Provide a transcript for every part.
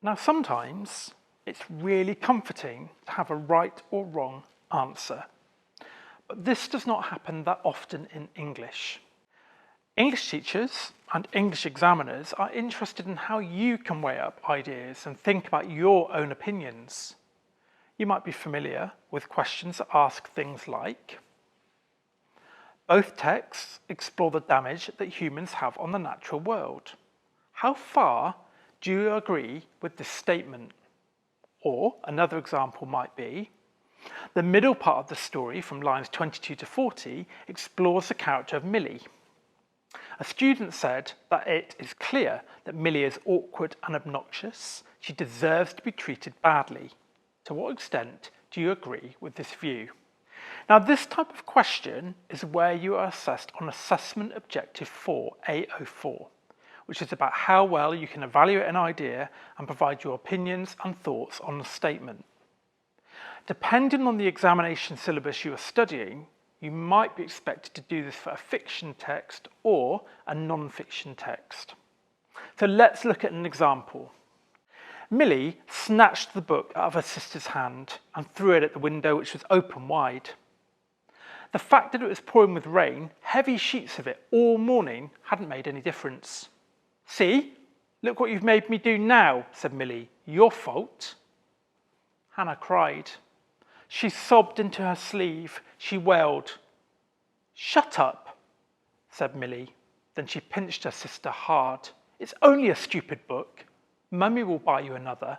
Now, sometimes it's really comforting to have a right or wrong answer, but this does not happen that often in English. English teachers and English examiners are interested in how you can weigh up ideas and think about your own opinions. You might be familiar with questions that ask things like, both texts explore the damage that humans have on the natural world. How far do you agree with this statement? Or another example might be, the middle part of the story from lines 22 to 40 explores the character of Millie. A student said that it is clear that Millie is awkward and obnoxious. She deserves to be treated badly. To what extent do you agree with this view? Now, this type of question is where you are assessed on Assessment Objective 4, A04, which is about how well you can evaluate an idea and provide your opinions and thoughts on the statement. Depending on the examination syllabus you are studying, you might be expected to do this for a fiction text or a non-fiction text. So let's look at an example. Millie snatched the book out of her sister's hand and threw it at the window, which was open wide. The fact that it was pouring with rain, heavy sheets of it all morning, hadn't made any difference. See, look what you've made me do now, said Millie. Your fault. Hannah cried. She sobbed into her sleeve. She wailed. Shut up, said Millie. Then she pinched her sister hard. It's only a stupid book. Mummy will buy you another.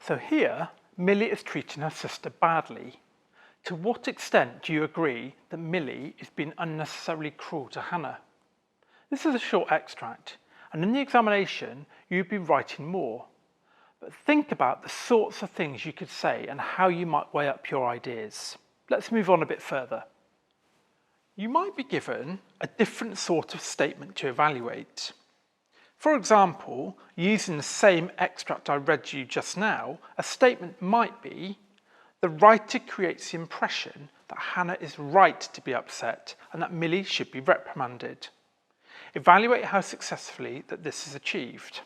So here, Millie is treating her sister badly. To what extent do you agree that Millie is being unnecessarily cruel to Hannah? This is a short extract, and in the examination, you'd be writing more. But think about the sorts of things you could say and how you might weigh up your ideas. Let's move on a bit further. You might be given a different sort of statement to evaluate. For example, using the same extract I read you just now, a statement might be, the writer creates the impression that Hannah is right to be upset and that Millie should be reprimanded. Evaluate how successfully that this is achieved.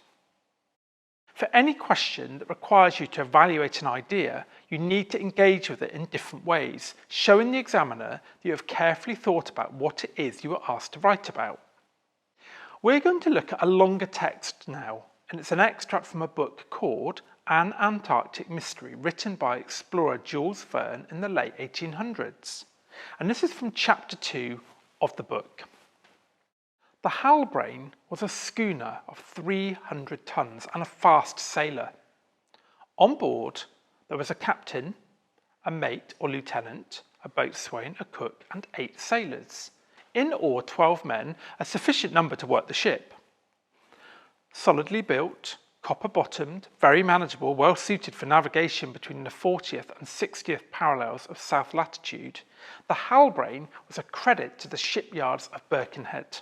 For any question that requires you to evaluate an idea, you need to engage with it in different ways, showing the examiner that you have carefully thought about what it is you were asked to write about. We're going to look at a longer text now, and it's an extract from a book called An Antarctic Mystery, written by explorer Jules Verne in the late 1800s. And this is from chapter 2 of the book. The Halbrane was a schooner of 300 tons and a fast sailer. On board, there was a captain, a mate or lieutenant, a boatswain, a cook, and 8 sailors. In all, 12 men, a sufficient number to work the ship. Solidly built, copper-bottomed, very manageable, well suited for navigation between the 40th and 60th parallels of south latitude, the Halbrane was a credit to the shipyards of Birkenhead.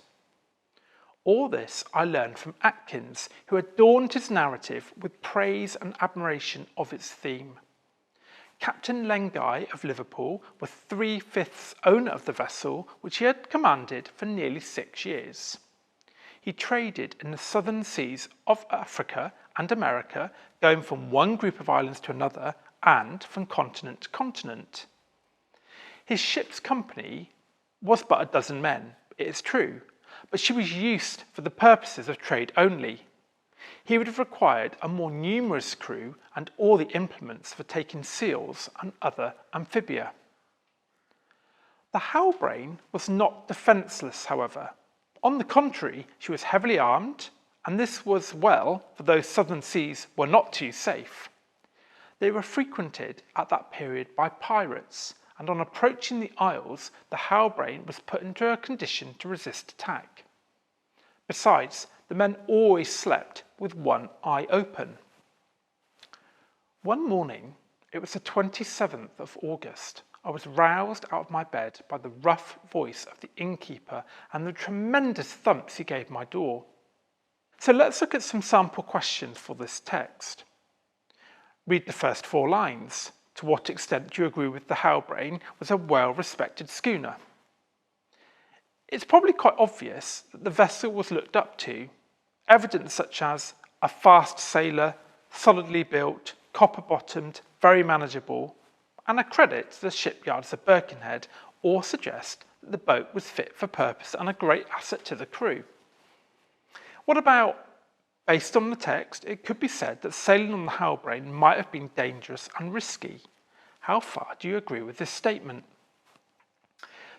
All this I learned from Atkins, who adorned his narrative with praise and admiration of its theme. Captain Lengai of Liverpool was 3/5 owner of the vessel, which he had commanded for nearly 6 years. He traded in the southern seas of Africa and America, going from one group of islands to another and from continent to continent. His ship's company was but a dozen men, it is true, but she was used for the purposes of trade only. He would have required a more numerous crew and all the implements for taking seals and other amphibia. The Halbrane was not defenceless, however. On the contrary, she was heavily armed, and this was well, for those southern seas were not too safe. They were frequented at that period by pirates, and on approaching the Isles, the Halbrane was put into a condition to resist attack. Besides, the men always slept with one eye open. One morning, it was the 27th of August, I was roused out of my bed by the rough voice of the innkeeper and the tremendous thumps he gave my door. So let's look at some sample questions for this text. Read the first 4 lines. To what extent do you agree with the Halbrane was a well-respected schooner? It's probably quite obvious that the vessel was looked up to. Evidence such as a fast sailor, solidly built, copper-bottomed, very manageable, and accredit the shipyards of Birkenhead or suggest that the boat was fit for purpose and a great asset to the crew. What about, based on the text, it could be said that sailing on the Halbrane might have been dangerous and risky. How far do you agree with this statement?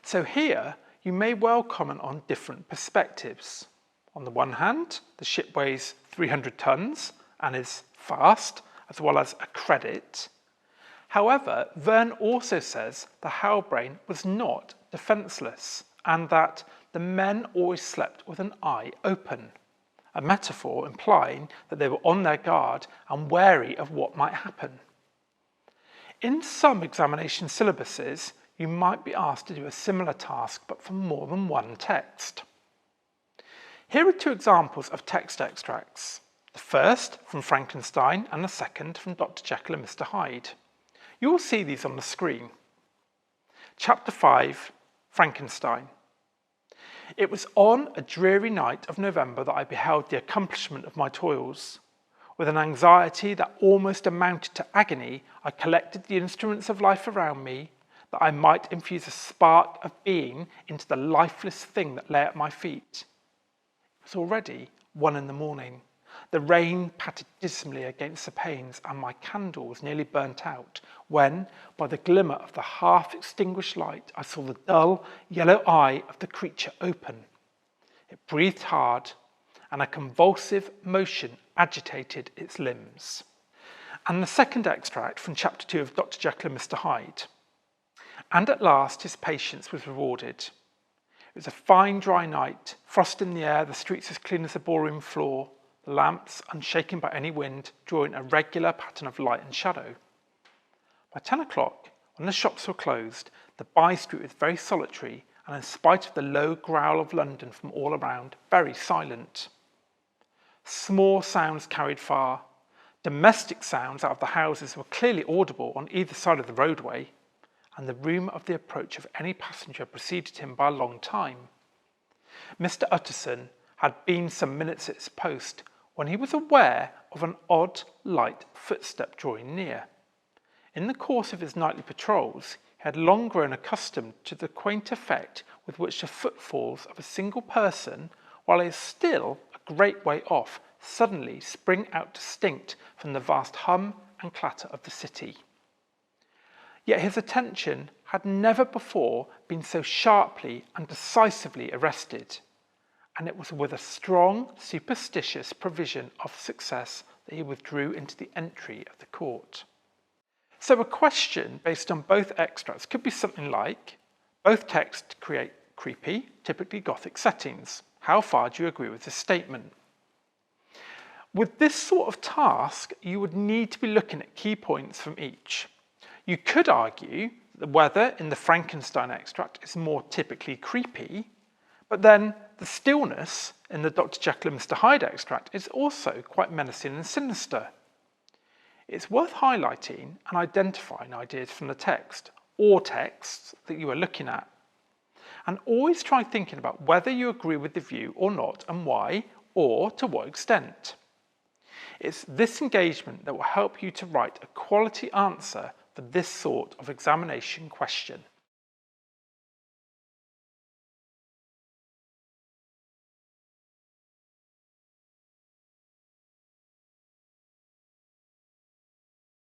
So here, you may well comment on different perspectives. On the one hand, the ship weighs 300 tonnes and is fast, as well as a credit. However, Verne also says the Halbrane was not defenceless and that the men always slept with an eye open, a metaphor implying that they were on their guard and wary of what might happen. In some examination syllabuses, you might be asked to do a similar task but from more than one text. Here are two examples of text extracts, the first from Frankenstein and the second from Dr. Jekyll and Mr. Hyde. You will see these on the screen. Chapter 5, Frankenstein. It was on a dreary night of November that I beheld the accomplishment of my toils. With an anxiety that almost amounted to agony, I collected the instruments of life around me, that I might infuse a spark of being into the lifeless thing that lay at my feet. It was already 1 a.m. The rain pattered dismally against the panes and my candle was nearly burnt out when, by the glimmer of the half-extinguished light, I saw the dull yellow eye of the creature open. It breathed hard and a convulsive motion agitated its limbs. And the second extract from chapter 2 of Dr. Jekyll and Mr. Hyde. And at last his patience was rewarded. It was a fine dry night, frost in the air, the streets as clean as a ballroom floor, the lamps unshaken by any wind, drawing a regular pattern of light and shadow. By 10 o'clock, when the shops were closed, the by-street was very solitary and, in spite of the low growl of London from all around, very silent. Small sounds carried far. Domestic sounds out of the houses were clearly audible on either side of the roadway, and the rumour of the approach of any passenger preceded him by a long time. Mr. Utterson had been some minutes at his post when he was aware of an odd, light footstep drawing near. In the course of his nightly patrols, he had long grown accustomed to the quaint effect with which the footfalls of a single person, while he is still a great way off, suddenly spring out distinct from the vast hum and clatter of the city. Yet his attention had never before been so sharply and decisively arrested, and it was with a strong, superstitious prevision of success that he withdrew into the entry of the court. So a question based on both extracts could be something like, both texts create creepy, typically Gothic settings. How far do you agree with this statement? With this sort of task, you would need to be looking at key points from each. You could argue that the weather in the Frankenstein extract is more typically creepy, but then the stillness in the Dr. Jekyll and Mr. Hyde extract is also quite menacing and sinister. It's worth highlighting and identifying ideas from the text or texts that you are looking at. And always try thinking about whether you agree with the view or not and why, or to what extent. It's this engagement that will help you to write a quality answer for this sort of examination question.